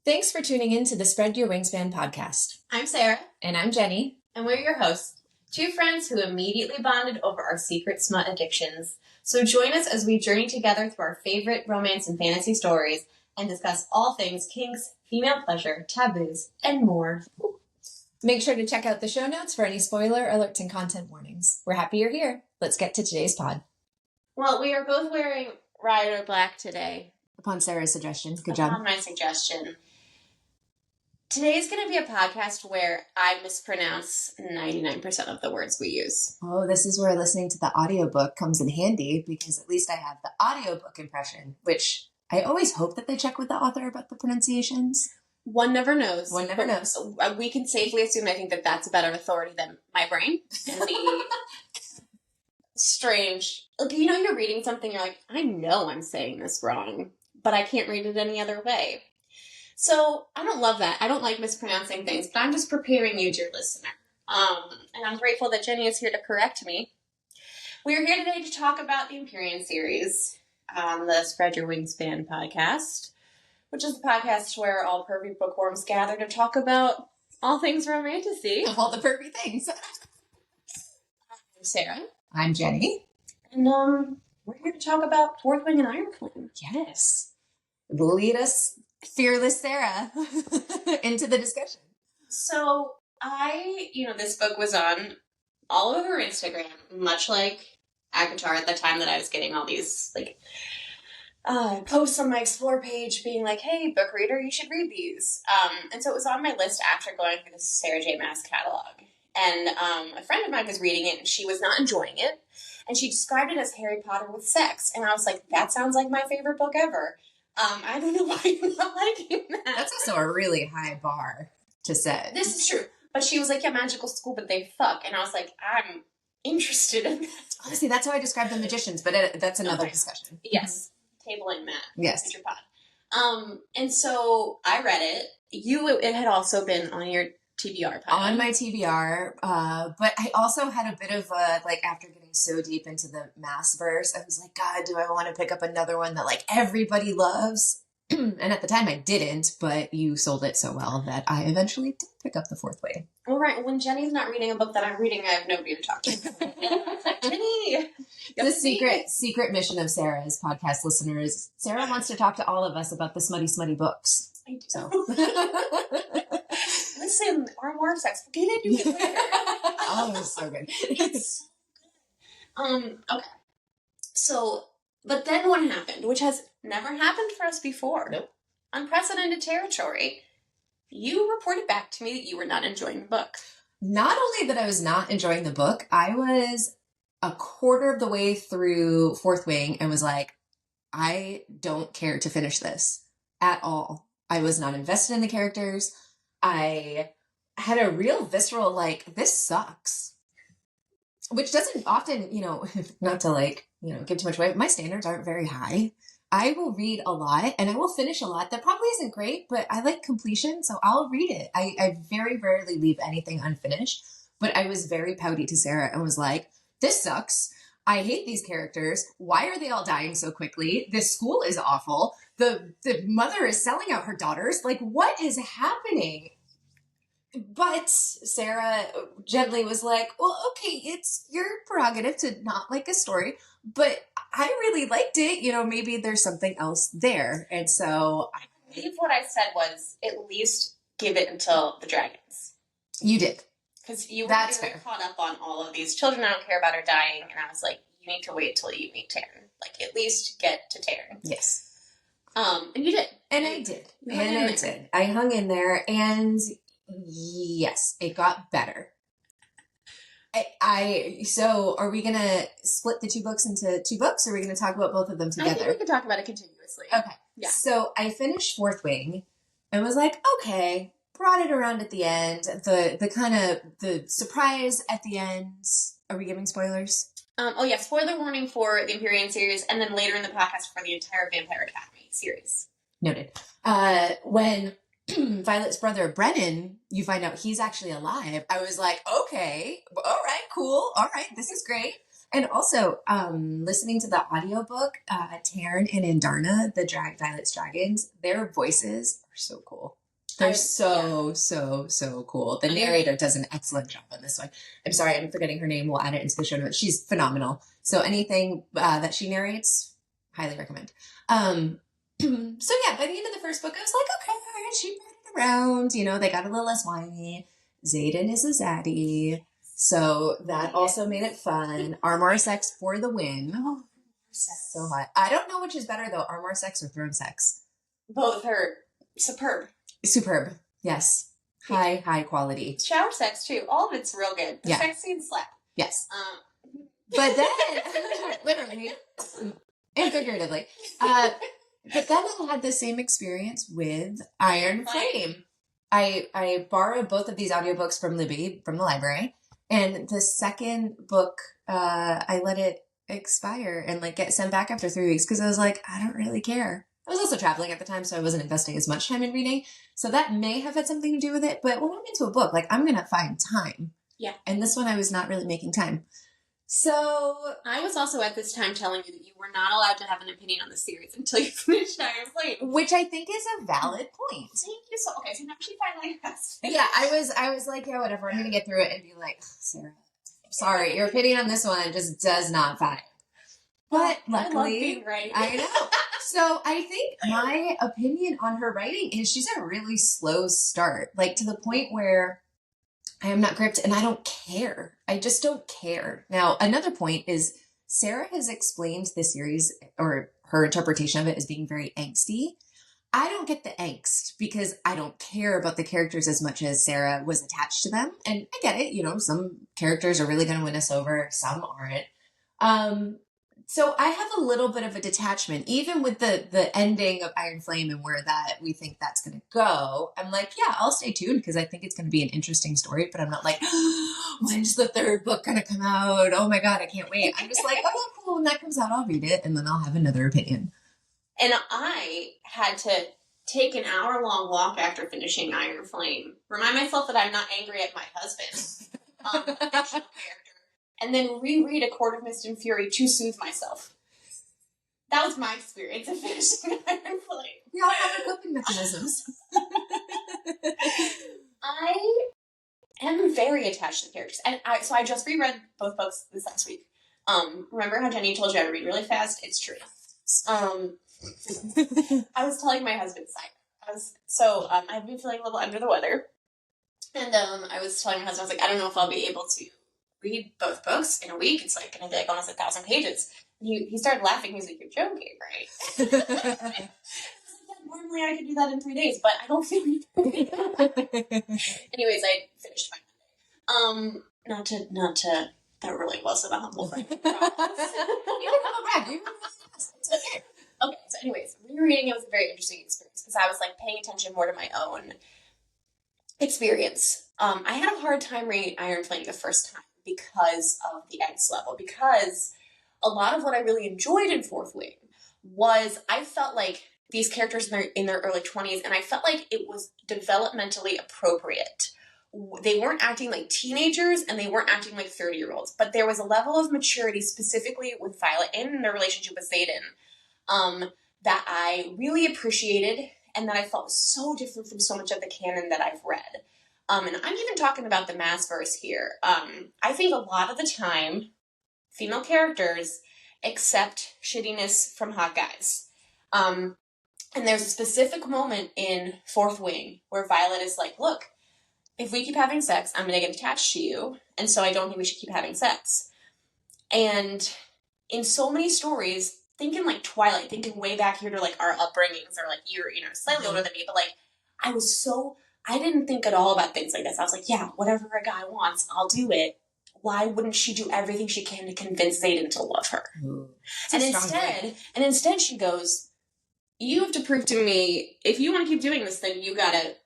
Thanks for tuning in to the Spread Your Wingspan podcast. I'm Sarah. And I'm Jennie. And we're your hosts, two friends who immediately bonded over our secret smut addictions. So join us as we journey together through our favorite romance and fantasy stories and discuss all things kinks, female pleasure, taboos, and more. Make sure to check out the show notes for any spoiler alerts and content warnings. We're happy you're here. Let's get to today's pod. Well, we are both wearing Rider Black today. Upon Sarah's suggestion. Good job. Upon my suggestion. Today's going to be a podcast where I mispronounce 99% of the words we use. Oh, this is where listening to the audiobook comes in handy because at least I have the audiobook impression, which I always hope that they check with the author about the pronunciations. One never knows. One never knows. We can safely assume, I think, that that's a better authority than my brain. And the strange. Like, you know, you're reading something, you're like, I know I'm saying this wrong, but I can't read it any other way. So I don't love that. I don't like mispronouncing things, but I'm just preparing you, dear listener. And I'm grateful that Jennie is here to correct me. We're here today to talk about the Empyrean series on the Spread Your Wingspan podcast, which is the podcast where all pervy bookworms gather to talk about all things romantasy. All the pervy things. I'm Sarah. I'm Jennie. And we're here to talk about Fourth Wing and Iron Flame. Yes. Lead us, fearless Sarah, into the discussion. So this book was on all over Instagram, much like Akatar at the time that I was getting all these, posts on my Explore page being like, hey, book reader, you should read these. And so it was on my list after going through the Sarah J. Maas catalog. And a friend of mine was reading it, and she was not enjoying it. And she described it as Harry Potter with sex. And I was like, that sounds like my favorite book ever. I don't know why you're not liking that. That's also a really high bar to set. This is true. But she was like, yeah, magical school, but they fuck. And I was like, I'm interested in that. Honestly, that's how I describe the magicians, but that's another discussion. Yes. Tabling that. Yes. Future pod. And so I read it. It had also been on your TBR pod. On my TBR, but I also had a bit of after getting so deep into the Maas verse, I was like, God, do I want to pick up another one that everybody loves? And at the time I didn't, but you sold it so well that I eventually did pick up the Fourth Wing. All right. When Jennie's not reading a book that I'm reading, I have nobody to talk to. Jennie! The secret mission of Sarah as podcast listeners. Sarah wants to talk to all of us about the smutty books. I do. So. Listen, more sex. We'll get into it later. Oh, it was so good. It's so good. Okay. So, but then what happened, which has never happened for us before. Nope. Unprecedented territory. You reported back to me that you were not enjoying the book. Not only that I was not enjoying the book, I was a quarter of the way through Fourth Wing and was like, I don't care to finish this at all. I was not invested in the characters. I had a real visceral, this sucks. Which doesn't often, not to give too much away, but my standards aren't very high. I will read a lot and I will finish a lot that probably isn't great, but I like completion, so I'll read it. I very rarely leave anything unfinished, but I was very pouty to Sarah and was like, this sucks. I hate these characters. Why are they all dying so quickly? This school is awful. The mother is selling out her daughters. What is happening? But Sarah gently was like, well, okay, it's your prerogative to not like a story, but I really liked it. Maybe there's something else there. And so I believe what I said was at least give it until the dragons. You did. Because you were caught up on all of these children I don't care about are dying. And I was like, you need to wait till you meet Taryn. At least get to Taryn. Yes. And you did. And I did. And I did. I hung in there and yes, it got better. So are we going to split the two books into two books or are we going to talk about both of them together? I think we can talk about it continuously. Okay. Yeah. So I finished Fourth Wing and was like, okay, brought it around at the end. The surprise at the end. Are we giving spoilers? Spoiler warning for the Empyrean series and then later in the podcast for the entire Vampire Academy series. Noted. When Violet's brother, Brennan, you find out he's actually alive. I was like, okay, all right, cool. All right, this is great. And also, listening to the audiobook, Taryn and Andarna, the Violet's dragons, their voices are so cool. They're so cool. The narrator does an excellent job on this one. I'm sorry, I'm forgetting her name. We'll add it into the show notes. She's phenomenal. So anything that she narrates, highly recommend. So yeah, by the end of the first book, I was like, okay, all right, she brought it around. You know, they got a little less whiny. Xaden is a zaddy. So that also made it fun. Armor sex for the win. Oh, so hot. I don't know which is better though, armor sex or throne sex. Both are superb. Superb. Yes. High quality. Shower sex too. All of it's real good. The sex scene slap. Yes. But then, literally and figuratively, but then I had the same experience with Iron Flame. I borrowed both of these audiobooks from Libby from the library, and the second book, I let it expire and like get sent back after 3 weeks because I was like, I don't really care. I was also traveling at the time, so I wasn't investing as much time in reading. So that may have had something to do with it. But when I'm into a book, like I'm going to find time. Yeah. And this one, I was not really making time. So I was also at this time telling you that you were not allowed to have an opinion on the series until you finished Iron Flame. Which I think is a valid point. Thank you. So, okay, so now she finally has it. Yeah, I was like, yeah, whatever. I'm going to get through it and be like, Sarah, sorry, your opinion on this one just does not vibe. But luckily, I love being right. I know. So I think my opinion on her writing is she's a really slow start, like to the point where I am not gripped and I don't care. I just don't care. Now, another point is Sarah has explained the series or her interpretation of it as being very angsty. I don't get the angst because I don't care about the characters as much as Sarah was attached to them. And I get it. You know, some characters are really going to win us over. Some aren't. So I have a little bit of a detachment, even with the ending of Iron Flame and where that we think that's going to go. I'm like, yeah, I'll stay tuned because I think it's going to be an interesting story, but I'm not like, when's the third book going to come out? Oh my God, I can't wait. I'm just like, oh, cool. When that comes out, I'll read it and then I'll have another opinion. And I had to take an hour-long walk after finishing Iron Flame. Remind myself that I'm not angry at my husband, fictional character. And then reread A Court of Mist and Fury to soothe myself. That was my experience of finishing Iron Flame. We all have our coping mechanisms. I am very attached to the characters. And so I just reread both books this last week. Remember how Jennie told you I would read really fast? It's true. I was telling my husband, I've been feeling a little under the weather. And I was telling my husband, I was like, I don't know if I'll be able to read both books in a week. It's like going to be like almost 1,000 pages. And he started laughing. He was like, you're joking, right? I was like, yeah, normally I could do that in 3 days, but I don't feel like Anyways, I finished by Monday. Not to, that really wasn't a humble thing. You can come back. It's okay. Okay, so anyways, rereading it was a very interesting experience because I was like paying attention more to my own experience. I had a hard time reading Iron Flame the first time because of the angst level, because a lot of what I really enjoyed in Fourth Wing was I felt like these characters in their early 20s, and I felt like it was developmentally appropriate. They weren't acting like teenagers, and they weren't acting like 30-year-olds, but there was a level of maturity specifically with Violet and in their relationship with Xaden that I really appreciated and that I felt was so different from so much of the canon that I've read. And I'm even talking about the Massverse here. I think a lot of the time, female characters accept shittiness from hot guys. And there's a specific moment in Fourth Wing where Violet is like, look, if we keep having sex, I'm going to get attached to you, and so I don't think we should keep having sex. And in so many stories, thinking like Twilight, thinking way back here to like our upbringings, or like you're, slightly older than me, but like I didn't think at all about things like this. I was like, yeah, whatever a guy wants, I'll do it. Why wouldn't she do everything she can to convince Xaden to love her? And instead she goes, you have to prove to me, if you want to keep doing this, then you gotta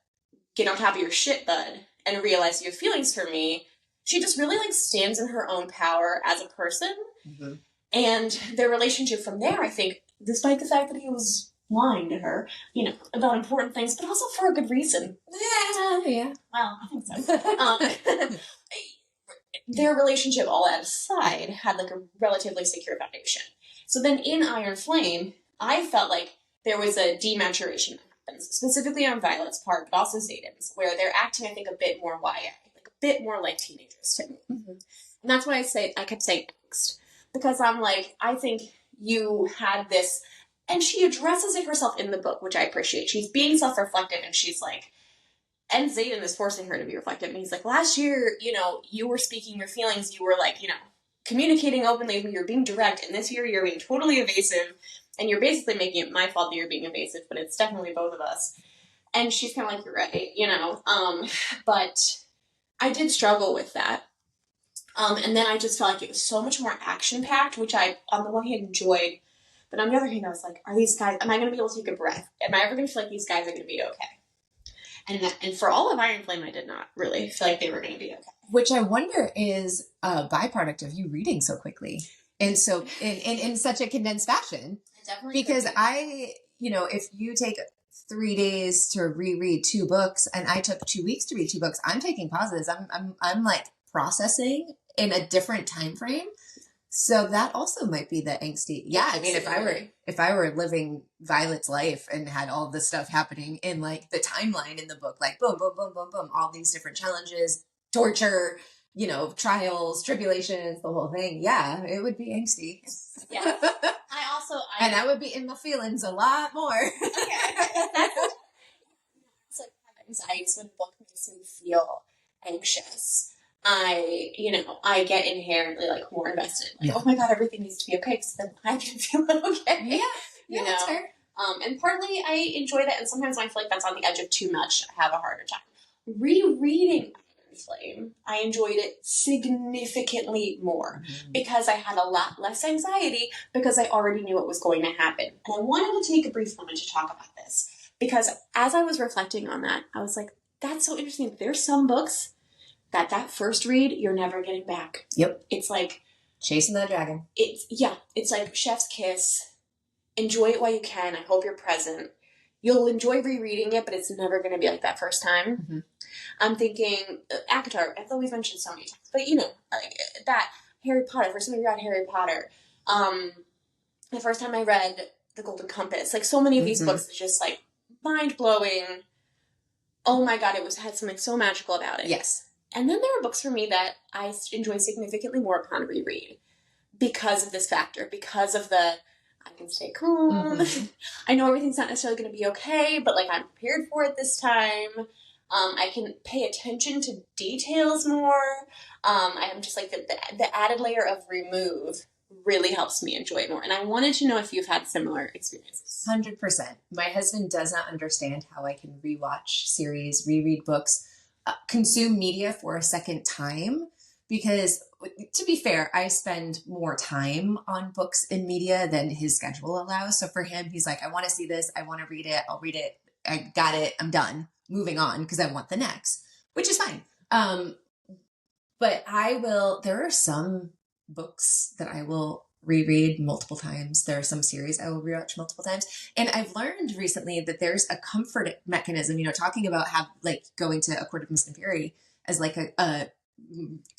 get on top of your shit, bud, and realize you have feelings for me. She just really like stands in her own power as a person. Mm-hmm. And their relationship from there, I think, despite the fact that he was lying to her, about important things, but also for a good reason. Yeah. Well, I think so. Their relationship, all that aside, had like a relatively secure foundation. So then in Iron Flame, I felt like there was a dematuration happens, specifically on Violet's part, but also Xaden's, where they're acting, I think, a bit more YA, like a bit more like teenagers to me. Mm-hmm. And that's why I kept saying angst, because I'm like, I think you had this, and she addresses it herself in the book, which I appreciate. She's being self-reflective, and she's like, and Xaden is forcing her to be reflective. And he's like, last year, you were speaking your feelings. You were like, communicating openly. You were being direct. And this year you're being totally evasive. And you're basically making it my fault that you're being evasive, but it's definitely both of us. And she's kind of like, you're right, but I did struggle with that. And then I just felt like it was so much more action-packed, which I, on the one hand, enjoyed. But on the other hand, I was like, am I going to be able to take a breath? Am I ever going to feel like these guys are going to be okay? And for all of Iron Flame, I did not really feel like they were going to be okay. Which I wonder is a byproduct of you reading so quickly and so in such a condensed fashion. Definitely. Because if you take 3 days to reread 2 books and I took 2 weeks to read 2 books, I'm taking pauses. I'm like processing in a different time frame. So that also might be the angsty. Yeah, I mean, if I were living Violet's life and had all this stuff happening in like the timeline in the book, like boom, boom, boom, boom, boom, all these different challenges, torture, trials, tribulations, the whole thing. Yeah, it would be angsty. Yeah. And I would be in my feelings a lot more. Okay. It's like anxieties when a book makes me feel anxious. I get inherently like more invested. Like, oh my God, everything needs to be okay because then I can feel okay. Yeah, that's fair. And partly I enjoy that, and sometimes when I feel like that's on the edge of too much, I have a harder time. Rereading Iron Flame, I enjoyed it significantly more because I had a lot less anxiety because I already knew what was going to happen. And I wanted to take a brief moment to talk about this because as I was reflecting on that, I was like, that's so interesting. There's some books that first read, you're never getting back. Yep. It's like chasing that dragon. It's like chef's kiss. Enjoy it while you can. I hope you're present. You'll enjoy rereading it, but it's never going to be like that first time. Mm-hmm. I'm thinking, ACOTAR, I thought we've mentioned so many times, but like that Harry Potter, first time I read Harry Potter, the first time I read The Golden Compass, like so many of these books are just like mind-blowing. Oh my God, had something so magical about it. Yes. And then there are books for me that I enjoy significantly more upon reread because of this factor, because of I can stay calm. Mm-hmm. I know everything's not necessarily going to be okay, but like I'm prepared for it this time. I can pay attention to details more. I am just like the added layer of remove really helps me enjoy it more. And I wanted to know if you've had similar experiences. 100%. My husband does not understand how I can rewatch series, reread books, consume media for a second time, because to be fair, I spend more time on books and media than his schedule allows. So for him, he's like, I want to see this. I want to read it. I'll read it. I got it. I'm done. Moving on because I want the next, which is fine. But there are some books that I will reread multiple times. There are some series I will rewatch multiple times. And I've learned recently that there's a comfort mechanism, talking about going to A Court of Mist and Fury as like a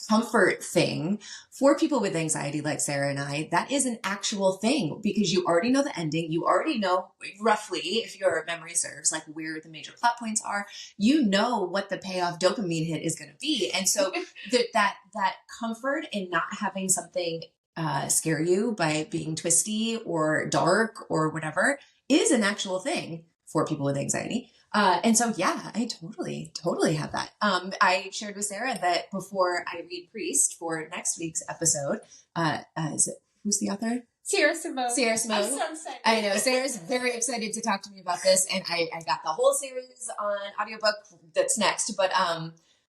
comfort thing for people with anxiety like Sarah and I. That is an actual thing because you already know the ending. You already know roughly, if your memory serves, like where the major plot points are. You know what the payoff dopamine hit is going to be. And so that comfort in not having something scare you by being twisty or dark or whatever is an actual thing for people with anxiety. And so, yeah, I totally have that. I shared with Sarah that before I read Priest for next week's episode, who's the author? Sierra Simone. I'm so excited. I know. Sarah's very excited to talk to me about this. And I got the whole series on audiobook that's next. But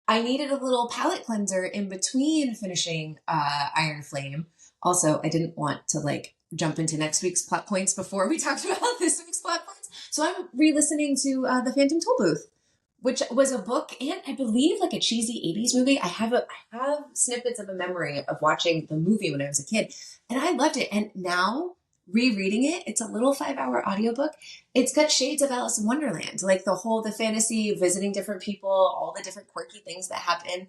I needed a little palate cleanser in between finishing Iron Flame. Also, I didn't want to jump into next week's plot points before we talked about this week's plot points. So I'm re-listening to The Phantom Tollbooth, which was a book and I believe like a cheesy 80s movie. I have snippets of a memory of watching the movie when I was a kid and I loved it. And now rereading it, it's a little 5-hour audiobook. It's got shades of Alice in Wonderland, like the fantasy, visiting different people, all the different quirky things that happen.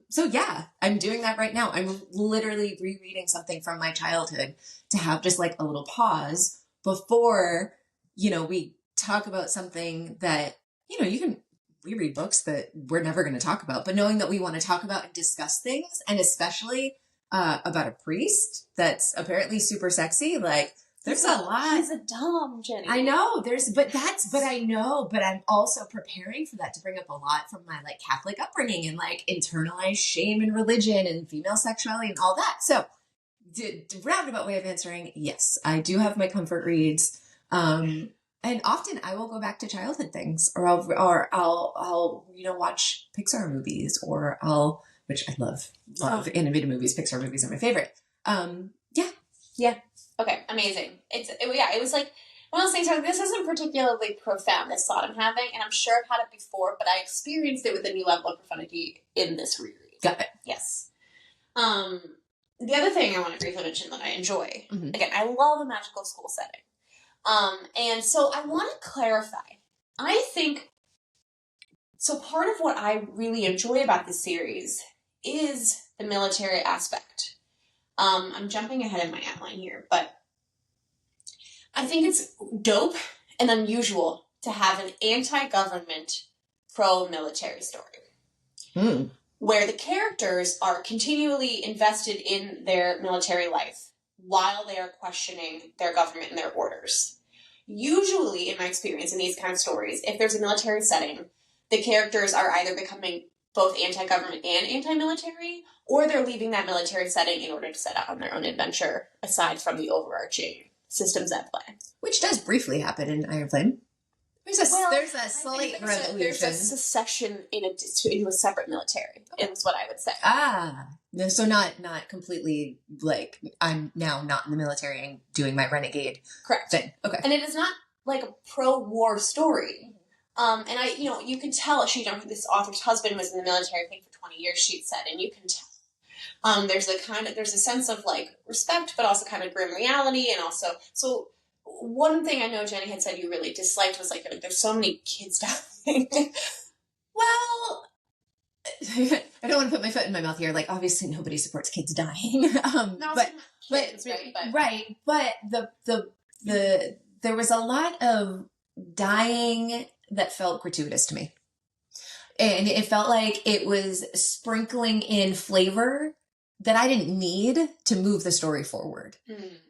So yeah, I'm doing that right now. I'm literally rereading something from my childhood to have just like a little pause before, we talk about something that, we read books that we're never going to talk about, but knowing that we want to talk about and discuss things, and especially about a priest that's apparently super sexy, like, there's a lot. He's a dom, Jennie. I know but I'm also preparing for that to bring up a lot from my like Catholic upbringing and like internalized shame and religion and female sexuality and all that. So, roundabout way of answering, yes, I do have my comfort reads. And often I will go back to childhood things, or I'll watch Pixar movies, which I love animated movies. Pixar movies are my favorite. Yeah. Okay, amazing. It was like one of those things where this isn't particularly profound, this thought I'm having, and I'm sure I've had it before, but I experienced it with a new level of profundity in this reread. Got it. Yes. The other thing I want to briefly mention that I enjoy, mm-hmm. again, I love a magical school setting. And so I want to clarify. I think, so part of what I really enjoy about this series is the military aspect. I'm jumping ahead in my outline here, but I think it's dope and unusual to have an anti-government, pro-military story. Where the characters are continually invested in their military life while they are questioning their government and their orders. Usually, in my experience in these kind of stories, if there's a military setting, the characters are either becoming both anti-government and anti-military, or they're leaving that military setting in order to set out on their own adventure, aside from the overarching systems at play. Which does briefly happen in Iron Flame. There's a slight revolution. There's a secession into a separate military, is what I would say. No, so not completely, like, I'm now not in the military and doing my renegade Correct. thing. Okay. And it is not like a pro-war story. And you can tell, this author's husband was in the military, I think, for 20 years, she said, and you can tell. There's a sense of, like, respect, but also kind of grim reality, and also, so one thing I know Jennie had said you really disliked was, like there's so many kids dying. Well, I don't want to put my foot in my mouth here. Like, obviously nobody supports kids dying. But there was a lot of dying that felt gratuitous to me. And it felt like it was sprinkling in flavor that I didn't need to move the story forward.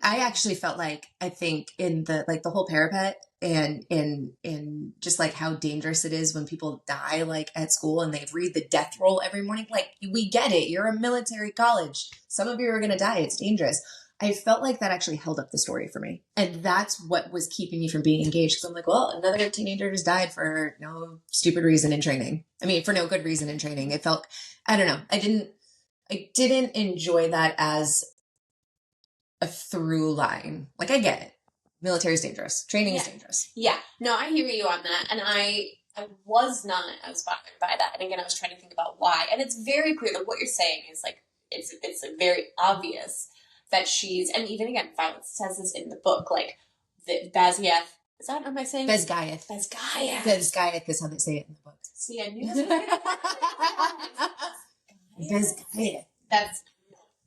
I actually felt like, I think in the whole parapet and in just like how dangerous it is when people die, like at school, and they read the death roll every morning. Like, we get it. You're a military college. Some of you are going to die. It's dangerous. I felt like that actually held up the story for me. And that's what was keeping me from being engaged. Because I'm like, well, another teenager just died for no stupid reason in training. I mean, for no good reason in training. It felt, I don't know. I didn't enjoy that as a through line. Like, I get it. Military is dangerous. Training is dangerous. Yeah. No, I hear you on that. And I was bothered by that. And again, I was trying to think about why. And it's very clear that what you're saying is like, it's very obvious that she's, and even again, Violet says this in the book, like, Baziev, is that, am I saying? Bezgaeth. Bezgaeth is how they say it in the book. See, I knew that. Bezgaeth. That's,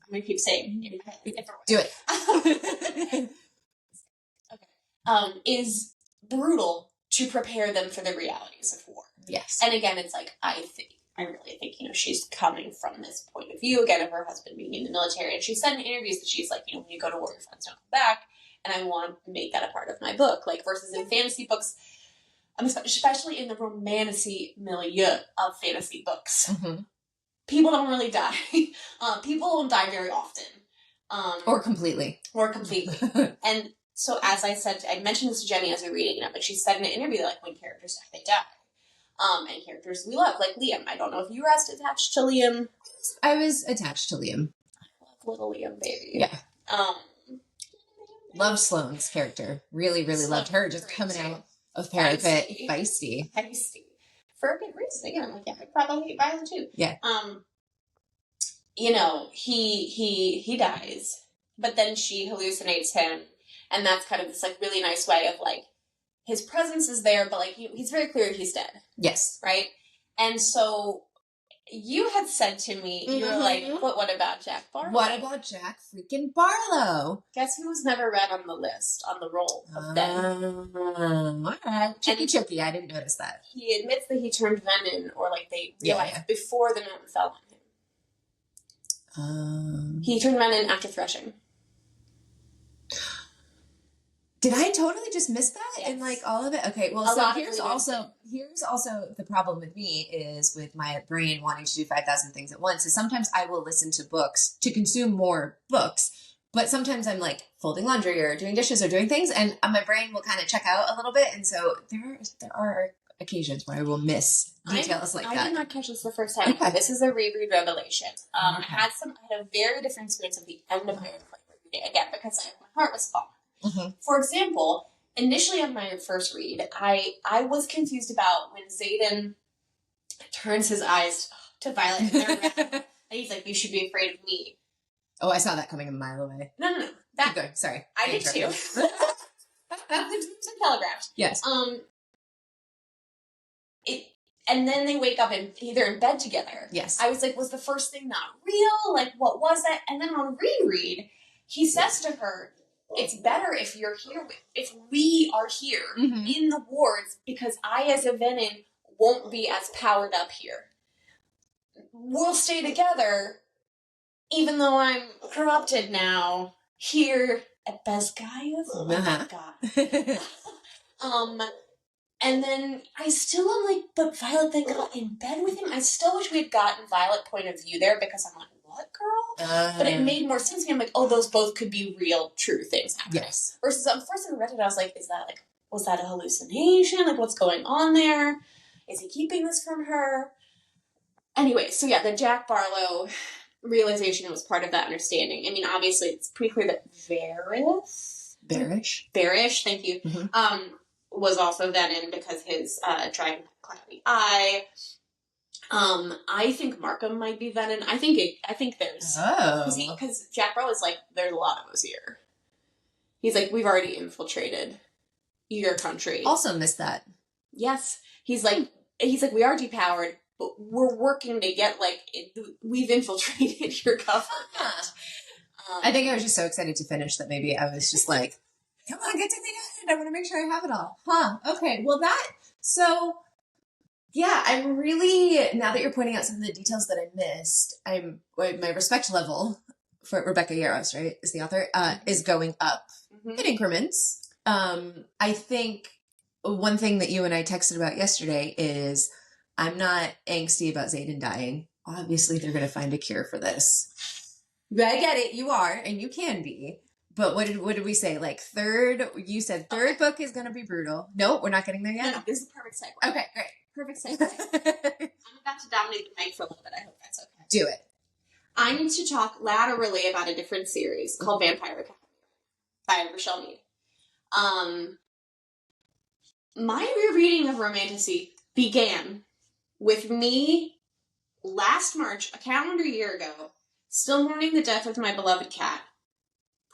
I'm going to keep saying it. Do it. Okay. Is brutal to prepare them for the realities of war. Yes. And again, it's like, I really think, she's coming from this point of view, again, of her husband being in the military. And she said in interviews that she's like, when you go to war, your friends don't come back. And I want to make that a part of my book. Like, versus in fantasy books, especially in the romantasy milieu of fantasy books, people don't really die. People don't die very often. Or completely. And so, as I said, I mentioned this to Jennie as we were reading it, but she said in an interview that, like, when characters die, they die. And characters we love, like Liam. I don't know if you were attached to Liam. I was attached to Liam. I love little Liam, baby. Yeah. Love Sloane's character. Really, really loved her. Just coming out of parapet, feisty. For a good reason. Again, I'm like, yeah, I probably hate Violet too. Yeah. He dies, but then she hallucinates him, and that's kind of this, like, really nice way of, like, his presence is there, but, like, he's very clear he's dead. Yes. Right? And so You had said to me, you were like, but what about Jack Barlow? What about Jack freaking Barlow? Guess who was never read on the list, on the roll of Venom? All right. Chicky. I didn't notice that. He admits that he turned Venom, or like they realized before the mountain fell on him. He turned Venom after threshing. Did I totally just miss that? Yes. In like all of it? Okay, well, so here's also the problem with me is with my brain wanting to do 5,000 things at once is sometimes I will listen to books to consume more books, but sometimes I'm like folding laundry or doing dishes or doing things and my brain will kind of check out a little bit. And so there are occasions where I will miss details like that. I did not catch this the first time. Okay. This is a reread revelation. I had a very different experience at the end of my rereading again because my heart was falling. Mm-hmm. For example, initially on my first read, I was confused about when Xaden turns his eyes to Violet and they're red, and he's like, "You should be afraid of me." Oh, I saw that coming a mile away. No. Keep going. Sorry. I did too. That's telegraphed. Yes. And then they wake up and they're in bed together. Yes. I was like, was the first thing not real? Like, what was it? And then on reread, he says to her, "It's better if you're here, if we are here in the wards, because I as a Venom won't be as powered up here. We'll stay together, even though I'm corrupted now, here at Bezgaia's." Oh my god. And then I still am like, but Violet then got in bed with him. I still wish we had gotten Violet point of view there because I'm like, what, girl? But it made more sense to me. I'm like, oh, those both could be real, true things happening. Yes. Versus, first time I read it, I was like, was that a hallucination? Like, what's going on there? Is he keeping this from her? Anyway, so yeah, the Jack Barlow realization was part of that understanding. I mean, obviously, it's pretty clear that Barish, thank you, was also Venom because his dragon cloudy eye. I think Markham might be Venom. I think there's because Jack Barlow is like, there's a lot of us here. He's like, we've already infiltrated your country. Also missed that. Yes, he's like we are depowered, but we're working to get we've infiltrated your government. I think I was just so excited to finish that maybe I was just like, come on, get to the end. I want to make sure I have it all. Okay. Well, yeah, I'm really, now that you're pointing out some of the details that I missed, my respect level for Rebecca Yarros, right, is the author, is going up in increments. I think one thing that you and I texted about yesterday is I'm not angsty about Xaden dying. Obviously, they're going to find a cure for this. I get it. You are, and you can be. But what did we say? Like you said third book is going to be brutal. No, we're not getting there yet? No, this is the perfect segue. Okay, great. Perfect segue. I'm about to dominate the mic for a little bit. I hope that's okay. Do it. I need to talk laterally about a different series called Vampire Academy by Richelle Mead. My rereading of Romantasy began with me last March, a calendar year ago, still mourning the death of my beloved cat,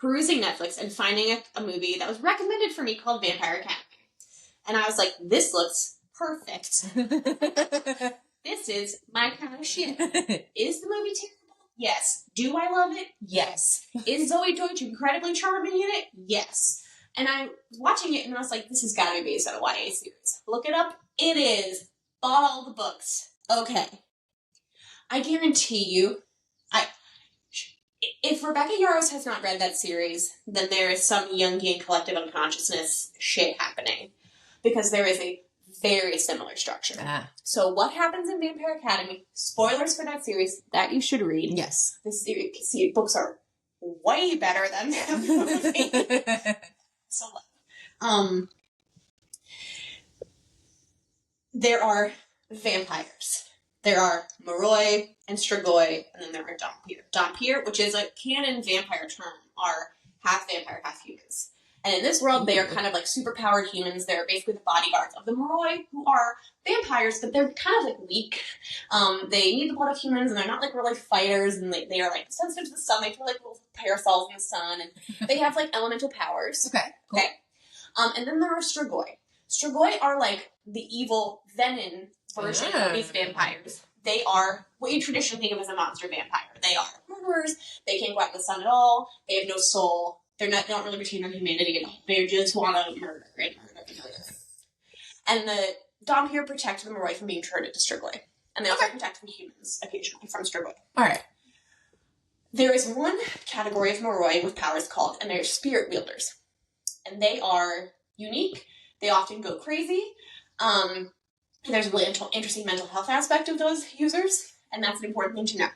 perusing Netflix and finding a movie that was recommended for me called Vampire Academy. And I was like, this looks perfect. This is my kind of shit. Is the movie terrible? Yes. Do I love it? Yes. Is Zoe Deutsch incredibly charming in it? Yes. And I was watching it and I was like, this has got to be based on a YA series. Look it up. It is. Bought all the books. Okay. I guarantee you, if Rebecca Yarros has not read that series, then there is some Jungian collective unconsciousness shit happening. Because there is a very similar structure. So what happens in Vampire Academy, spoilers for that series, that you should read. Yes. This series, books are way better than the movie. So, there are vampires. There are Moroi and Strigoi, and then there are Dhampir. Dhampir, which is a canon vampire term, are half vampire, half humans. And in this world, they are kind of like superpowered humans. They're basically the bodyguards of the Moroi, who are vampires, but they're kind of like weak. They need the blood of humans, and they're not like really fighters, and they are like sensitive to the sun. They feel like little parasols in the sun, and they have like elemental powers. Okay. Cool. Okay. And then there are Strigoi. Strigoi are like the evil Venom version of these vampires. they are what you traditionally think of as a monster vampire. They are murderers. They can't go out in the sun at all. They have no soul. They don't really retain their humanity at all. They just want to murder and murder and murder. And the Dhampir protect the Moroi from being turned into Strigoi. And they also protect the humans occasionally from Strigoi. Alright. There is one category of Moroi with powers called, and they're spirit wielders. And they are unique. They often go crazy. There's a really interesting mental health aspect of those users, and that's an important thing to know.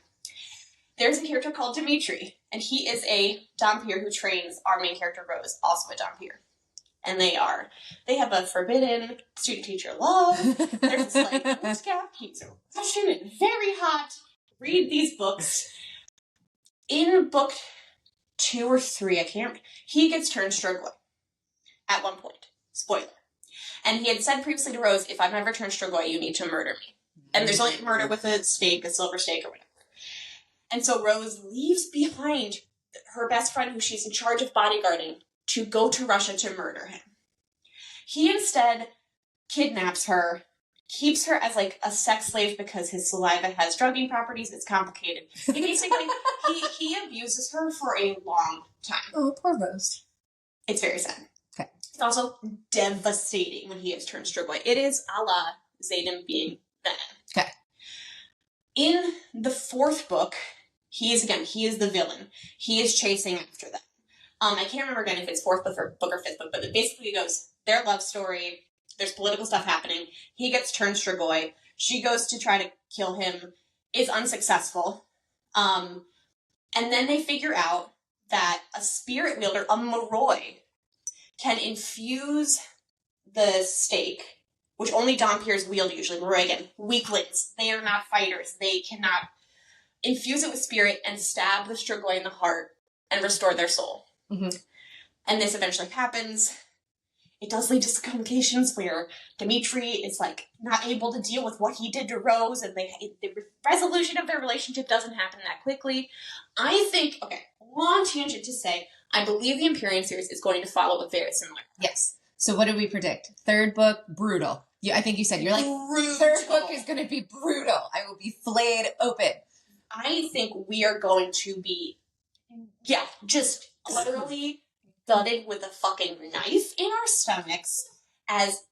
There's a character called Dimitri, and he is a Dhampir who trains our main character Rose, also a Dhampir. And they have a forbidden student-teacher love. There's this, like, gap. He's a Russian and very hot. Read these books. In book 2 or 3, I can't remember, he gets turned Strigoi at one point. Spoiler. And he had said previously to Rose, if I'm ever turned Strigoi, you need to murder me. And there's only murder with a stake, a silver stake, or whatever. And so Rose leaves behind her best friend, who she's in charge of bodyguarding, to go to Russia to murder him. He instead kidnaps her, keeps her as, like, a sex slave because his saliva has drugging properties. It's complicated. And basically, he abuses her for a long time. Oh, poor Rose. It's very sad. Okay. It's also devastating when he is turned Strigoi. It is a la Xaden being Venom. Okay. In the 4th book, he is the villain. He is chasing after them. I can't remember again if it's 4th book or 5th book, but it basically goes, their love story, there's political stuff happening. He gets turned Strigoi. She goes to try to kill him, is unsuccessful. And then they figure out that a spirit wielder, a Moroi, can infuse the stake, which only Dhampirs wield usually. Moroi, again, weaklings. They are not fighters. They cannot infuse it with spirit and stab the Strigoi in the heart and restore their soul. Mm-hmm. And this eventually happens. It does lead to some complications where Dimitri is, like, not able to deal with what he did to Rose, and the resolution of their relationship doesn't happen that quickly. I think, okay, long tangent to say, I believe the Empyrean series is going to follow a very similar. Yes. So what did we predict? 3rd book, brutal. Yeah, I think you said, you're like, Brutal. 3rd book is going to be brutal. I will be flayed open. I think we are going to be, just literally gutted with a fucking knife in our stomachs, as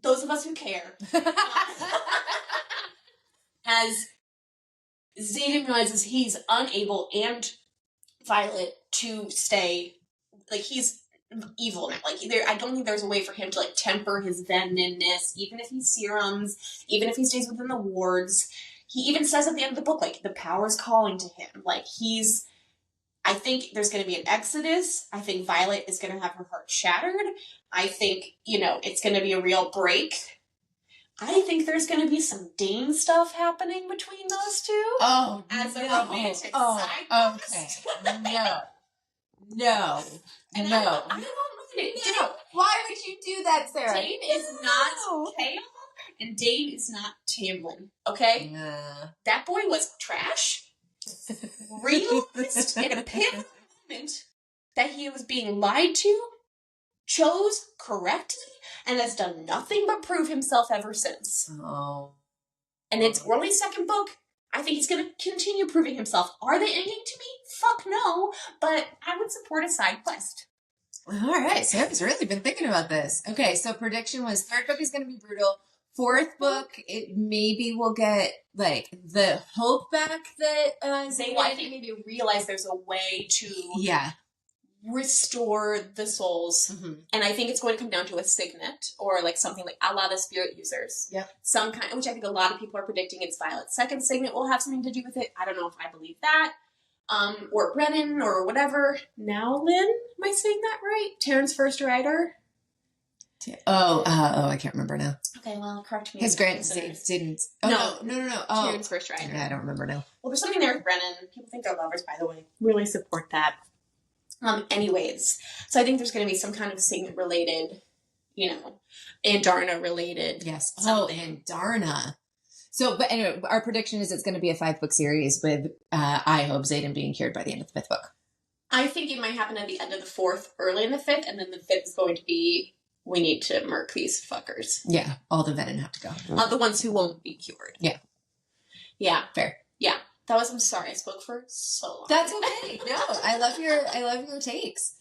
those of us who care, as Xaden realizes he's unable, and Violet, to stay, like, he's evil now. Like, I don't think there's a way for him to, like, temper his venomness, even if he serums, even if he stays within the wards. He even says at the end of the book, like, the power's calling to him. Like, I think there's going to be an exodus. I think Violet is going to have her heart shattered. I think, it's going to be a real break. I think there's going to be some Dane stuff happening between those two. Oh, as a no. romantic Oh, side okay. quest. No. And No. I don't want it. Why would you do that, Sarah? Dane is not Kale, and Dane is not Tamlin. Okay? That boy was trash. Realized in a pivotal moment that he was being lied to, chose correctly, and has done nothing but prove himself ever since. Oh. And it's only 2nd book. I think he's going to continue proving himself. Are they ending to me? Fuck no. But I would support a side quest. All right. Sarah's really been thinking about this. Okay, so prediction was 3rd book is going to be brutal. 4th book, it maybe will get, like, the hope back that I think maybe realize there's a way to restore the souls. Mm-hmm. And I think it's going to come down to a signet, or, like, something like a lot of spirit users. Yep. Some kind, which I think a lot of people are predicting it's Violet's 2nd signet will have something to do with it. I don't know if I believe that. Or Brennan, or whatever. Now, Lynn, am I saying that right? Taryn's first writer? I can't remember now. Okay, well, correct me. His didn't. Oh, no. Oh, Taryn's first writer. Yeah, I don't remember now. Well, there's something there with Brennan. People think they're lovers, by the way. Really support that. Anyways, so I think there's going to be some kind of Signet related, Andarna related. Yes. Something. Oh, Andarna. So, but anyway, our prediction is it's going to be a 5-book series with, I hope, Xaden being cured by the end of the 5th book. I think it might happen at the end of the 4th, early in the 5th, and then the 5th is going to be, we need to murk these fuckers. Yeah, all the venom have to go. The ones who won't be cured. Yeah. Yeah. Fair. Yeah. I'm sorry, I spoke for so long. That's okay. No, I love your takes.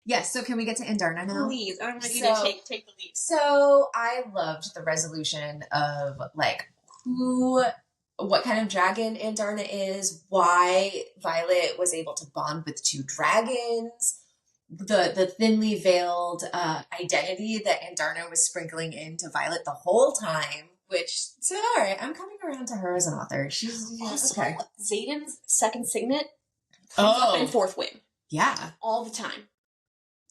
Yes, so can we get to Andarna now? Please. I want you to take the lead. So I loved the resolution of like what kind of dragon Andarna is, why Violet was able to bond with two dragons, the thinly veiled identity that Andarna was sprinkling into Violet the whole time. Which, so all right, I'm coming around to her as an author. She's Also, okay. Xaden's second signet comes up in fourth wing. Yeah. All the time.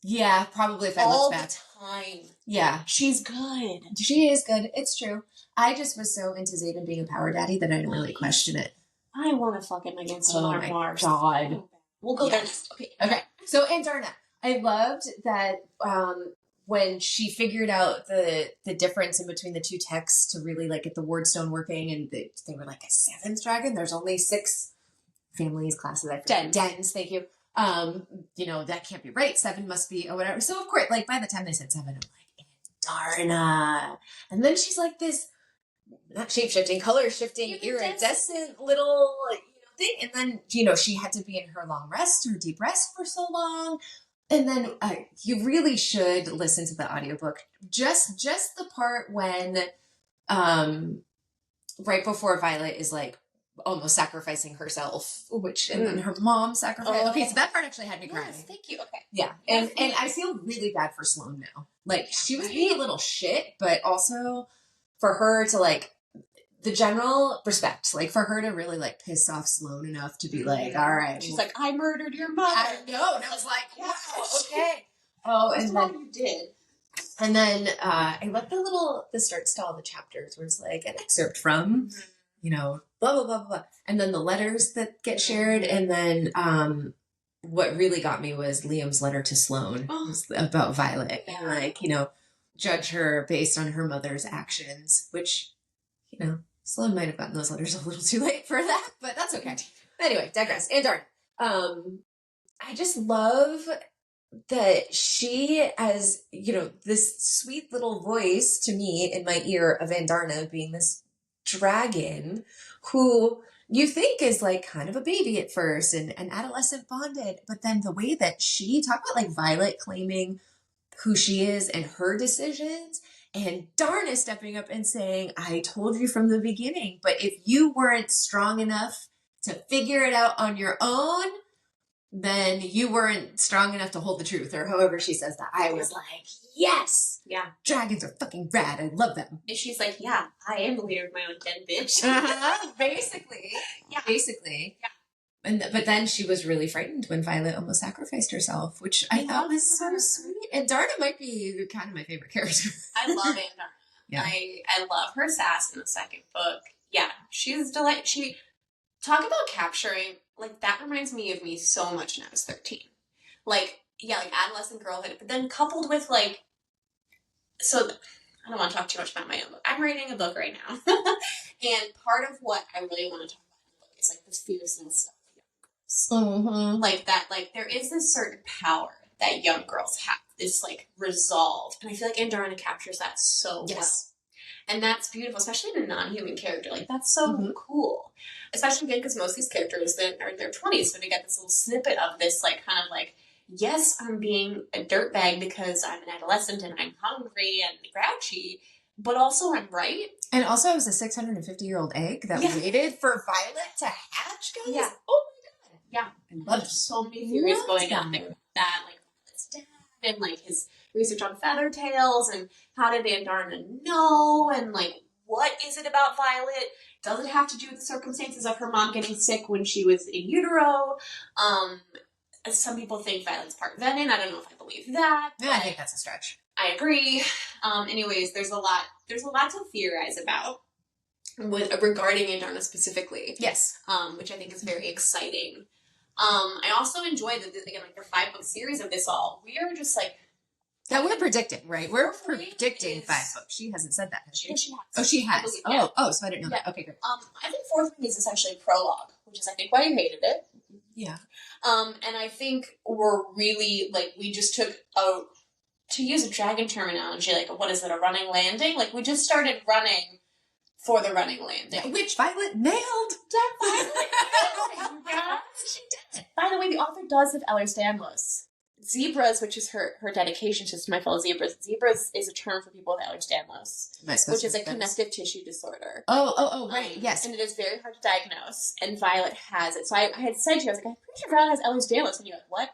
Yeah, probably if I look back. All the time. Yeah. She's good. She is good. It's true. I just was so into Xaden being a power daddy that I didn't really question it. I want to fuck him against my Mars. God. We'll go there next. Okay. So Andarna. I loved that when she figured out the difference in between the two texts to really like get the wardstone working, and they were like a seventh dragon. There's only 6 families, classes. Dens. Thank you. That can't be right. 7 must be or whatever. So of course, like by the time they said 7, I'm like, Andarna. And then she's like this, not shape-shifting, color-shifting, iridescent little thing. And then, she had to be in her long rest, her deep rest for so long. And then you really should listen to the audiobook. Just the part when right before Violet is like almost sacrificing herself, and then her mom sacrificed. Oh. Okay, so that part actually had me crying. Yes, thank you. Okay. Yeah. And I feel really bad for Sloane now. Like she was being a little shit, but also for her to like the general respect, like for her to really like piss off Sloane enough to be like, all right. She's like, I murdered your mother. I know. And I was like, wow, okay. Oh, and then you did. And then I love the start to all the chapters where it's like an excerpt from, blah, blah, blah, blah. And then the letters that get shared. And then what really got me was Liam's letter to Sloane about Violet. And like, judge her based on her mother's actions, which, Sloane might have gotten those letters a little too late for that, but that's okay. Anyway, digress. Andarna. I just love that she, as, this sweet little voice to me in my ear of Andarna being this dragon who you think is like kind of a baby at first and adolescent bonded, but then the way that she talk about like Violet claiming who she is and her decisions, and Darna stepping up and saying, I told you from the beginning, but if you weren't strong enough to figure it out on your own, then you weren't strong enough to hold the truth, or however she says that. I was like, yes! Yeah. Dragons are fucking rad. I love them. And she's like, yeah, I am the leader of my own den, bitch. Basically. Yeah. Basically. Yeah. But then she was really frightened when Violet almost sacrificed herself, which I thought was so sweet. And Darna might be kind of my favorite character. I love Andarna. Yeah. I love her sass in the second book. Yeah. She's she talk about capturing, like that reminds me of me so much when I was 13. Like, yeah, like adolescent girlhood, but then coupled with like, so I don't want to talk too much about my own book. I'm writing a book right now. And part of what I really want to talk about in the book is like the fierceness of young girls. Mm-hmm. Like that, like there is this certain power that young girls have, this like resolve. And I feel like Andarna captures that so well. And that's beautiful, especially in a non-human character. Like, that's so cool. Especially again, because most of these characters are in their 20s, so we get this little snippet of this, like, kind of like, yes, I'm being a dirtbag because I'm an adolescent and I'm hungry and grouchy, but also I'm right. And also I was a 650-year-old egg that waited for Violet to hatch, guys. Yeah. Oh my God. Yeah. I love so many theories going on there with that, like, Violet's dad and, like, his research on feather tails and how did Andarna know and like what is it about Violet? Does it have to do with the circumstances of her mom getting sick when she was in utero? Some people think Violet's part Venom. I don't know if I believe that. Yeah, I think that's a stretch. I agree. Anyways, there's a lot to theorize about regarding Andarna specifically. Yes. Which I think is very exciting. I also enjoy that again, like the 5-book series of this all. We are just like that we're predicting, right? We're predicting 5 books. She hasn't said that, has she? Yeah, she has. Oh, she has. So I didn't know that. Okay, good. I think 4th wing is essentially a prologue, which is I think why I hated it. Yeah. And I think we're really like we just took to use a dragon terminology, like what is it, a running landing? Like we just started running for the running landing. Yeah, which Violet nailed. Yeah, Violet nailed it. Yeah, she did. By the way, the author does have Ehlers-Danlos. Zebras, which is her dedication to my fellow zebras. Zebras is a term for people with Ehlers-Danlos, which is a connective tissue disorder. Oh, right, yes. And it is very hard to diagnose, and Violet has it. So I had said to you, I was like, I'm pretty sure Violet has Ehlers-Danlos, and you're like, what?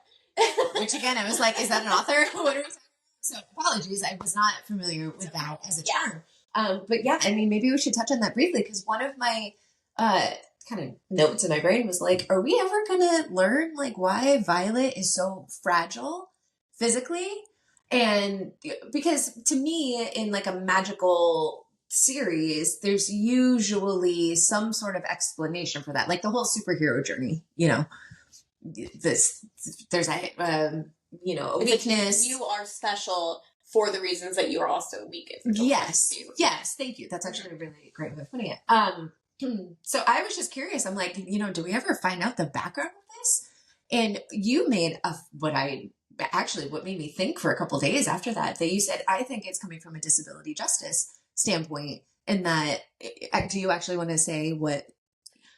Which again, I was like, is that an author? What are we talking about? So apologies, I was not familiar with that as a term. But yeah, I mean, maybe we should touch on that briefly, because one of my kind of notes in my brain was like, are we ever gonna learn like why Violet is so fragile physically? And because to me, in like a magical series, there's usually some sort of explanation for that, like the whole superhero journey, you know, there's a a weakness. Like you are special for the reasons that you are also weak. Yes, thank you. That's actually a really great way of putting it. So I was just curious. I'm like, do we ever find out the background of this? And you made what made me think for a couple of days after that you said, I think it's coming from a disability justice standpoint. And that, do you actually want to say what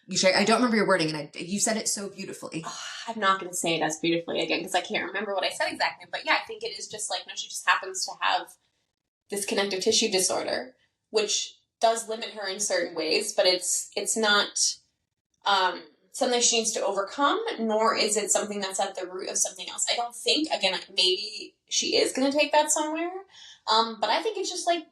you share? I don't remember your wording, and you said it so beautifully. I'm not going to say it as beautifully again, because I can't remember what I said exactly. But yeah, I think it is just like, she just happens to have this connective tissue disorder, which does limit her in certain ways, but it's not something she needs to overcome, nor is it something that's at the root of something else. I don't think, again, maybe she is going to take that somewhere, but I think it's just like,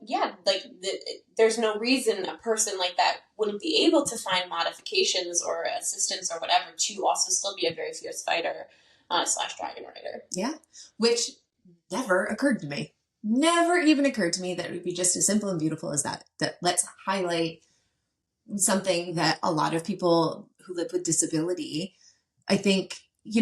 there's no reason a person like that wouldn't be able to find modifications or assistance or whatever to also still be a very fierce fighter / dragon rider. Yeah, which never occurred to me. Never even occurred to me that it would be just as simple and beautiful as that let's highlight something that a lot of people who live with disability, I think,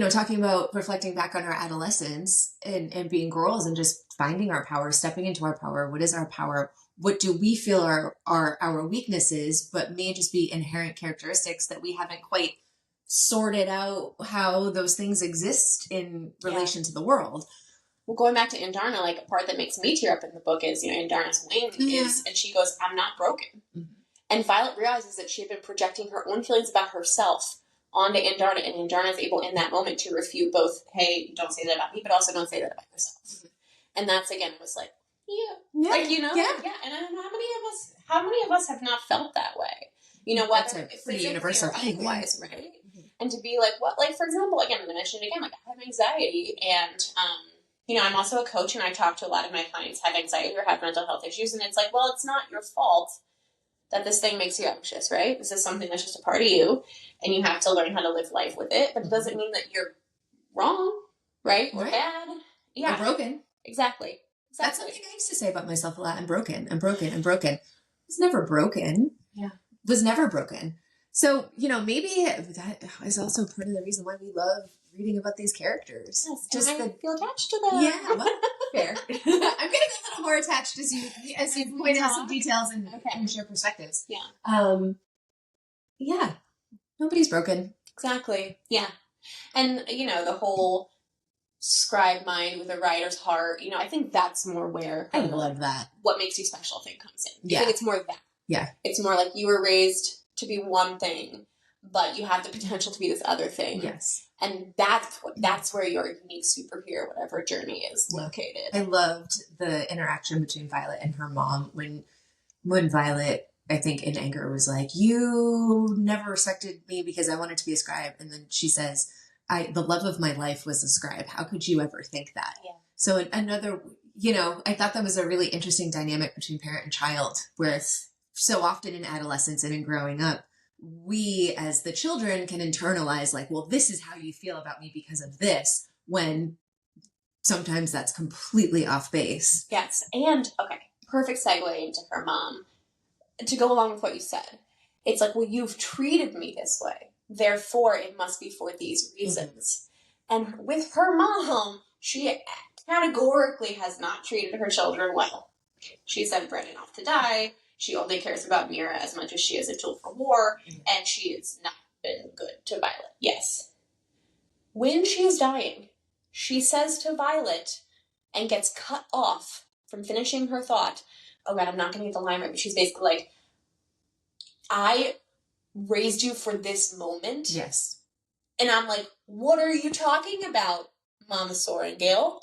talking about reflecting back on our adolescence and being girls and just finding our power, stepping into our power. What is our power? What do we feel are our weaknesses, but may just be inherent characteristics that we haven't quite sorted out how those things exist in relation to the world. Well, going back to Andarna, like a part that makes me tear up in the book is, Andarna's wing is, and she goes, I'm not broken. Mm-hmm. And Violet realizes that she had been projecting her own feelings about herself onto Andarna, and Andarna is able in that moment to refute both, hey, don't say that about me, but also don't say that about yourself. Mm-hmm. And that's, again, was like, yeah. Like, and how many of us have not felt that way? That's a pretty universal thing. Wise, right? Mm-hmm. And to be like, for example, again, I mentioned again, like I have anxiety, and, I'm also a coach, and I talk to a lot of my clients have anxiety or have mental health issues, and it's like, well, it's not your fault that this thing makes you anxious, right? This is something that's just a part of you, and you have to learn how to live life with it, but it doesn't mean that you're wrong, right? Or bad. Yeah. Or broken. Exactly. That's something I used to say about myself a lot. I'm broken. I was never broken. Yeah. Was never broken. So, maybe that is also part of the reason why we love reading about these characters. Yes, just I feel attached to them. Yeah, well, fair. I'm getting a little more attached as you point out some details and share perspectives. Yeah. Yeah. Nobody's broken. Exactly. Yeah. And, the whole scribe mind with a writer's heart, I think that's more where I love that. What makes you special thing comes in. Yeah. I think it's more that. Yeah. It's more like you were raised to be one thing, but you have the potential to be this other thing. Yes. And that's where your unique superhero, whatever journey is located. I loved the interaction between Violet and her mom when Violet, I think in anger, was like, you never respected me because I wanted to be a scribe. And then she says, the love of my life was a scribe. How could you ever think that? Yeah. So another, I thought that was a really interesting dynamic between parent and child, where so often in adolescence and in growing up, we as the children can internalize like, well, this is how you feel about me because of this, when sometimes that's completely off base. Yes. And, okay, perfect segue into her mom. To go along with what you said, it's like, well, you've treated me this way, therefore it must be for these reasons. Mm-hmm. And with her mom, she categorically has not treated her children well. She sent Brennan off to die. She only cares about Mira as much as she is a tool for war, and she has not been good to Violet. Yes. When she is dying, she says to Violet, and gets cut off from finishing her thought, oh God, I'm not going to get the line right, but she's basically like, I raised you for this moment. Yes. And I'm like, what are you talking about, Mama Sorengale?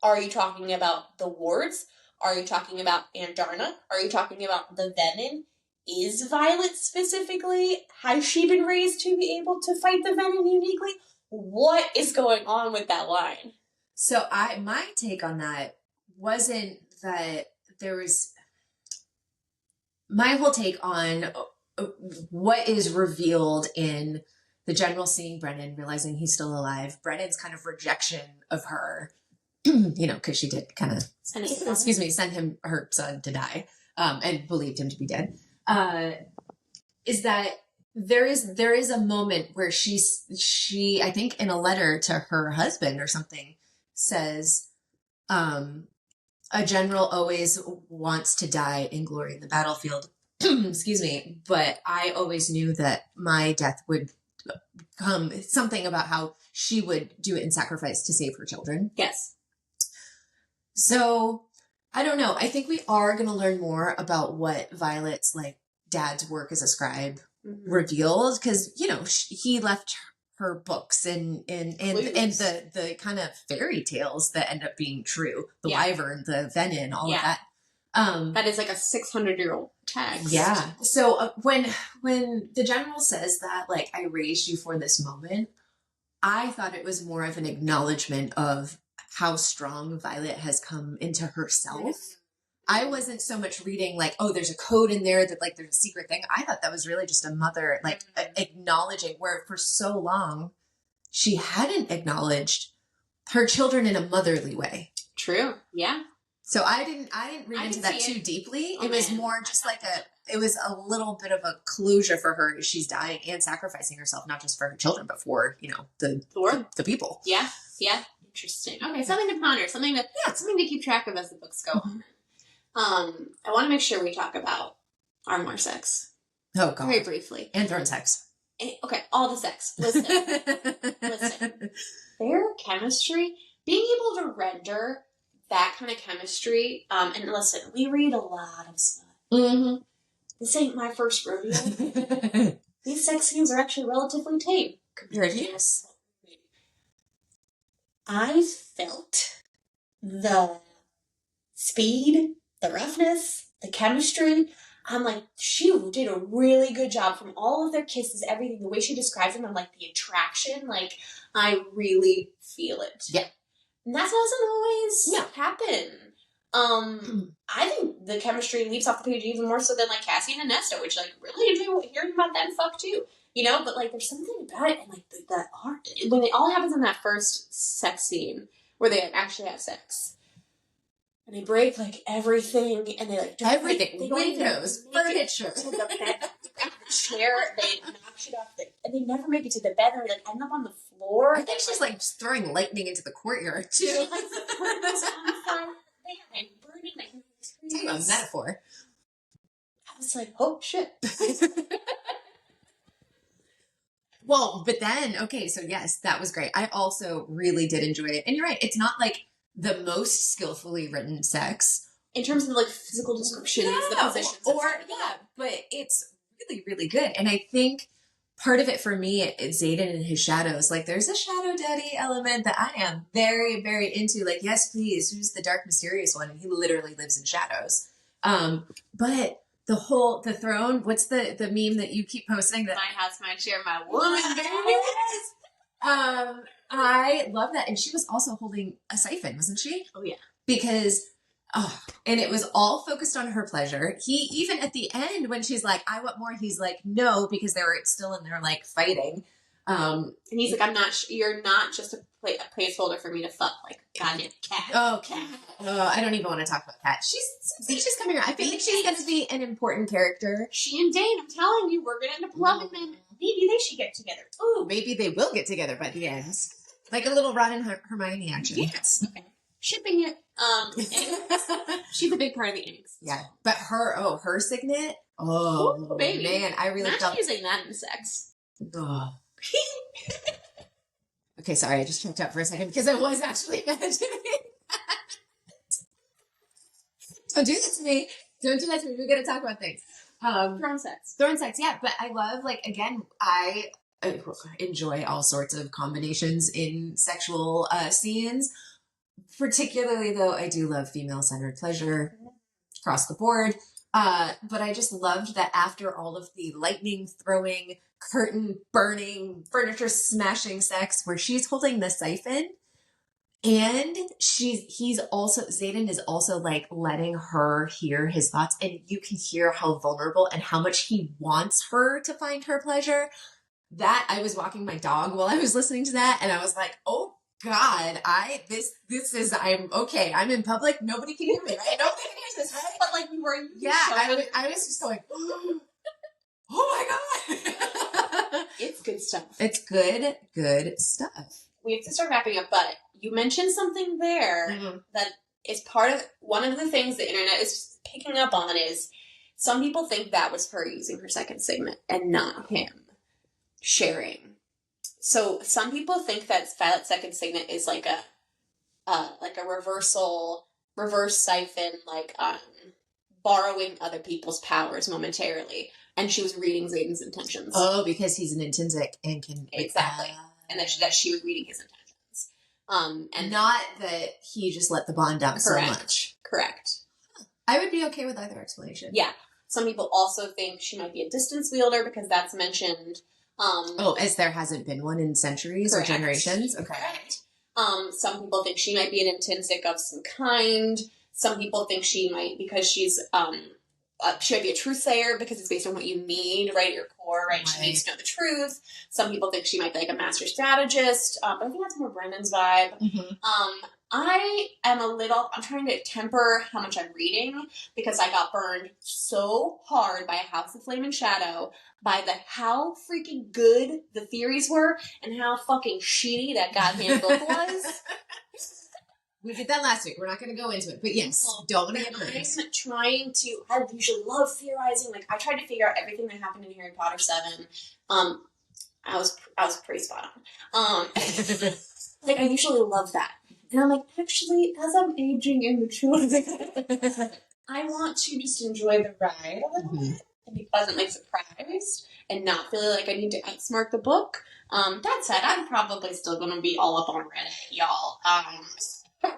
Are you talking about the wards? Are you talking about Andarna? Are you talking about the Venin? Is Violet specifically, has she been raised to be able to fight the Venin uniquely? What is going on with that line? So my take on that wasn't that there was, my whole take on what is revealed in the general seeing Brennan, realizing he's still alive, Brennan's kind of rejection of her, because she did kind of, send him, her son to die, and believed him to be dead, is that there is a moment where she, I think in a letter to her husband or something, says, a general always wants to die in glory in the battlefield. Excuse me. But I always knew that my death would come, something about how she would do it in sacrifice to save her children. Yes. So I don't know. I think we are going to learn more about what Violet's dad's work as a scribe revealed, because he left her books and the kind of fairy tales that end up being true, the wyvern, the venin, all of that. That is like a 600-year-old text. Yeah. So when the general says that, I raised you for this moment, I thought it was more of an acknowledgement of how strong Violet has come into herself. I wasn't so much reading there's a code in there that there's a secret thing. I thought that was really just a mother acknowledging where for so long she hadn't acknowledged her children in a motherly way. True. Yeah. So I didn't read into that too deeply. It was more just it was a little bit of a closure for her as she's dying and sacrificing herself, not just for her children, but for, the people. Yeah. Yeah. Interesting. Okay. Something to ponder, something to keep track of as the books go on. I want to make sure we talk about Armoire sex. Oh, God. Very briefly. And throne sex. Okay, all the sex. Listen. Their chemistry, being able to render that kind of chemistry, and listen, we read a lot of stuff. Mm-hmm. This ain't my first rodeo. These sex scenes are actually relatively tame compared to this. I felt the speed, the roughness, the chemistry. I'm like, she did a really good job from all of their kisses, everything, the way she describes them, and the attraction, I really feel it. Yeah. And that doesn't always happen. I think the chemistry leaps off the page even more so than Cassie and Nesta, which really enjoy hearing about them fuck too. But there's something about it, and the art, when it all happens in that first sex scene where they actually have sex. And they break everything, and they everything, windows, furniture, the chair. They knock shit off, and they never make it to the bed. They end up on the floor. I think she's just throwing lightning into the courtyard too. The curtains on fire. They burning. It's a metaphor. I was like, oh shit. Well, but then so yes, that was great. I also really did enjoy it, and you're right. It's not the most skillfully written sex in terms of physical descriptions, the positions, but it's really, really good. And I think part of it for me is Xaden and his shadows. There's a shadow daddy element that I am very, very into. Yes, please, who's the dark, mysterious one? And he literally lives in shadows. But the throne. What's the meme that you keep posting? That my house, my chair, my woman. I love that. And she was also holding a siphon, wasn't she? Oh, yeah. Because, and it was all focused on her pleasure. He, even at the end, when she's like, I want more, he's like, no, because they were still in there, fighting. And he's like, you're not just a placeholder for me to fuck, goddamn cat. Oh, cat. Oh, I don't even want to talk about cat. She's coming around. I feel like she's going to be an important character. She and Dane, I'm telling you, we're going to end up loving them. Maybe they should get together. Ooh, maybe they will get together by the end. A little Ron and Hermione action. Yes. Okay. Shipping it. She's a big part of the Angst. Yeah. But her Signet. Oh, baby. Man, I really felt using that in sex. Oh. Okay, sorry, I just checked out for a second because I was actually imagining that. Don't do that to me. Don't do that to me. We got to talk about things. Throwing sex. Yeah. But I love, like, again, I enjoy all sorts of combinations in sexual scenes. Particularly, though, I do love female-centered pleasure across the board. But I just loved that after all of the lightning throwing, curtain burning, furniture smashing sex, where she's holding the siphon, and Xaden is also, like, letting her hear his thoughts, and you can hear how vulnerable and how much he wants her to find her pleasure. That, I was walking my dog while I was listening to that, and I was like, oh God, I'm okay. I'm in public. Nobody can hear me, right? Nobody can hear this, right? But, like, we were. Yeah, I was just going, oh my God. It's good stuff. It's good stuff. We have to start wrapping up, but you mentioned something there that is part of one of the things the internet is picking up on is some people think that was her using her second signet and not him sharing. So some people think that Violet's second signet is like a reverse siphon, like borrowing other people's powers momentarily, and she was reading Xaden's intentions. Oh, because he's an intrinsic and can exactly, and that she was reading his intentions, and not that he just let the bond down so much. Correct. I would be okay with either explanation. Yeah. Some people also think she might be a distance wielder because that's mentioned. As there hasn't been one in centuries or generations? Okay. Correct. Some people think she might be an intrinsic of some kind. Some people think she might, because she might be a truthsayer because it's based on what you need, right? Your core, right? She needs to know the truth. Some people think she might be like a master strategist. But I think that's more Brendan's vibe. Mm-hmm. I'm trying to temper how much I'm reading because I got burned so hard by A House of Flame and Shadow by how freaking good the theories were and how fucking shitty that goddamn book was. We did that last week. We're not going to go into it, but yes, don't want to get burned. I usually love theorizing. Like, I tried to figure out everything that happened in Harry Potter 7. I was pretty spot on. Like, I usually love that. And I'm like, actually, as I'm aging in mature, I want to just enjoy the ride a little bit and be pleasantly surprised and not feel like I need to outsmart the book. That said, I'm probably still going to be all up on Reddit, y'all.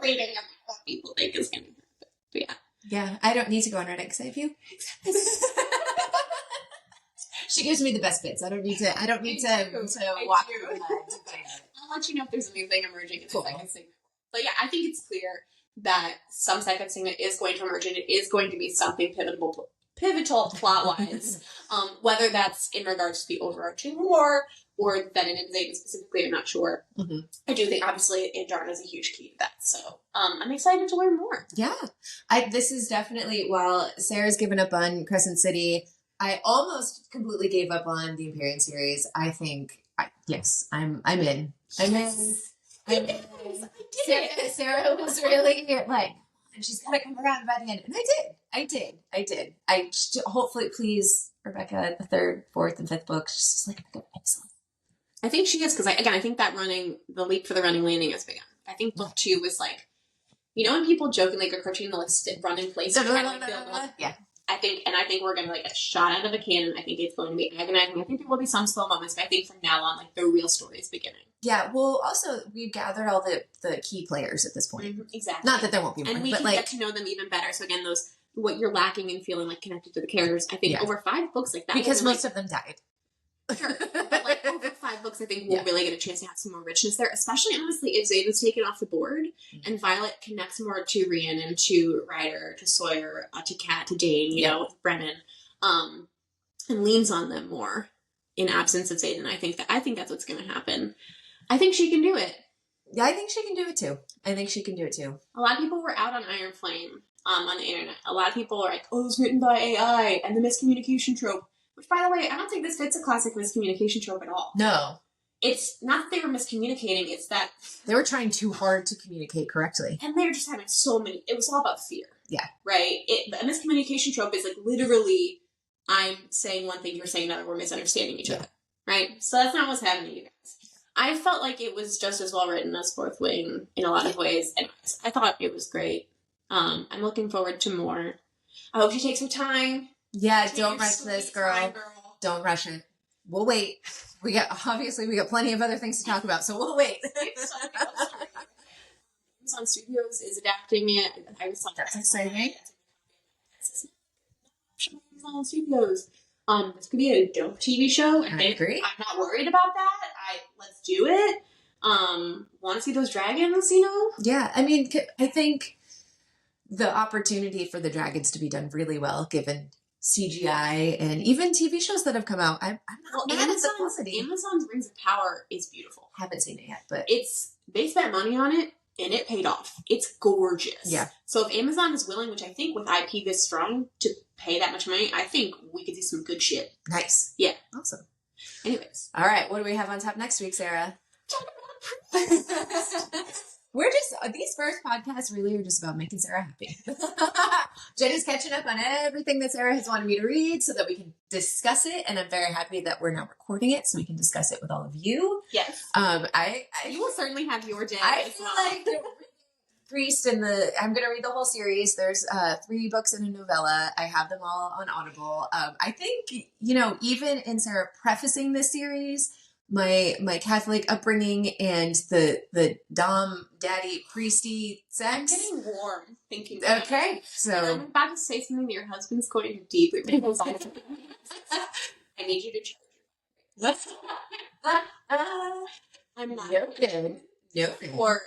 Reading what people think is going to happen. But yeah. Yeah, I don't need to go on Reddit because I have you. She gives me the best bits. I don't need to walk through that. I'll let you know if there's anything emerging in the second segment. But yeah, I think it's clear that some second segment is going to emerge and it is going to be something pivotal plot-wise. Whether that's in regards to the overarching war or that in Xaden specifically, I'm not sure. Mm-hmm. I do think, obviously, Andarna is a huge key to that. So I'm excited to learn more. Yeah. This is definitely, while Sarah's given up on Crescent City, I almost completely gave up on the Empyrean series. I think, yes, I'm in. I'm in. Sarah was really like, and she's got to come around by the end. And I did. Hopefully, please, Rebecca, the 3rd, 4th, and 5th books, just like, excellent. I think she is, because I think that the leap for the running landing has begun. I think book 2 was like, you know when people jokingly go crouching, they'll like run in place. Yeah. I think we're going to like a shot out of a cannon. I think it's going to be agonizing. I think there will be some slow moments, but I think from now on, like, the real story is beginning. Yeah, well, also, we've gathered all the key players at this point. Mm-hmm, exactly. Not that there won't be more, and we can get to know them even better. So again, what you're lacking in feeling like connected to the characters, I think over 5 books like that. Because most of them died. Sure. But like over 5 books, I think we'll really get a chance to have some more richness there, especially honestly if Xaden's taken off the board and Violet connects more to Rhiannon, to Ryder, to Sawyer, to Kat, to Dane, you know, with Brennan, and leans on them more in absence of Xaden. I think that's what's going to happen. I think she can do it. Yeah, I think she can do it too. A lot of people were out on Iron Flame on the internet. A lot of people are like, oh, it was written by AI and the miscommunication trope. Which, by the way, I don't think this fits a classic miscommunication trope at all. No. It's not that they were miscommunicating, it's that... They were trying too hard to communicate correctly. And they were just having so many... It was all about fear. Yeah. Right? A miscommunication trope is like literally, I'm saying one thing, you're saying another, we're misunderstanding each other. Right? So that's not what's happening to you guys. I felt like it was just as well written as Fourth Wing in a lot of ways. And I thought it was great. I'm looking forward to more. I hope she takes her time. Yeah, Take don't your rush this, sweet girl. time, girl. Don't rush it. We'll wait. We got plenty of other things to talk about, so we'll wait. Amazon Studios is adapting it. I was like, That's exciting. Amazon Studios. This could be a dope TV show. I agree. I'm not worried about that. Let's do it. Want to see those dragons? Yeah, I mean, I think the opportunity for the dragons to be done really well, given CGI and even TV shows that have come out. I'm not mad at the quality. Amazon's Rings of Power is beautiful. Haven't seen it yet, but they spent money on it and it paid off. It's gorgeous. Yeah. So if Amazon is willing, which I think with IP this strong, to pay that much money, I think we could see some good shit. Nice. Yeah. Awesome. Anyways. All right. What do we have on tap next week, Sarah? These first podcasts really are just about making Sarah happy. Jenny's catching up on everything that Sarah has wanted me to read so that we can discuss it. And I'm very happy that we're now recording it so we can discuss it with all of you. Yes. You will certainly have your day. I feel like Priest I'm going to read the whole series. There's 3 books and a novella. I have them all on Audible. I think, even in Sarah prefacing this series, my Catholic upbringing and the dom daddy priesty sex. I'm getting warm thinking about okay, it. so And I'm about to say something that your husband's going to deeply realize. I need you to charge I'm not. Noted. For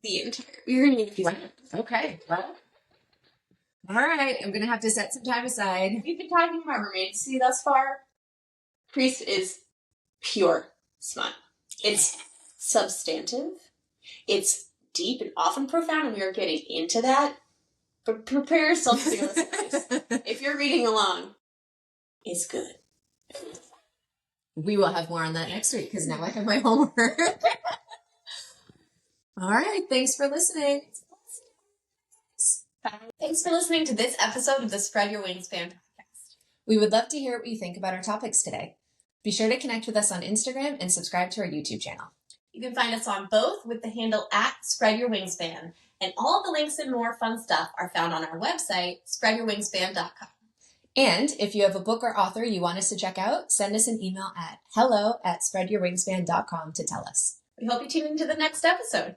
the entire. You're gonna need a few. Okay. Well. All right. I'm gonna have to set some time aside. We've been talking about romanticy thus far. Priest is pure smut. It's substantive. It's deep and often profound, and we are getting into that. But prepare yourself to listen to this. If you're reading along, it's good. We will have more on that next week because now I have my homework. All right. Thanks for listening. Thanks for listening to this episode of the Spread Your Wingspan podcast. We would love to hear what you think about our topics today. Be sure to connect with us on Instagram and subscribe to our YouTube channel. You can find us on both with the handle @SpreadYourWingspan, and all of the links and more fun stuff are found on our website, spreadyourwingspan.com. And if you have a book or author you want us to check out, send us an email at hello@spreadyourwingspan.com to tell us. We hope you tune into the next episode.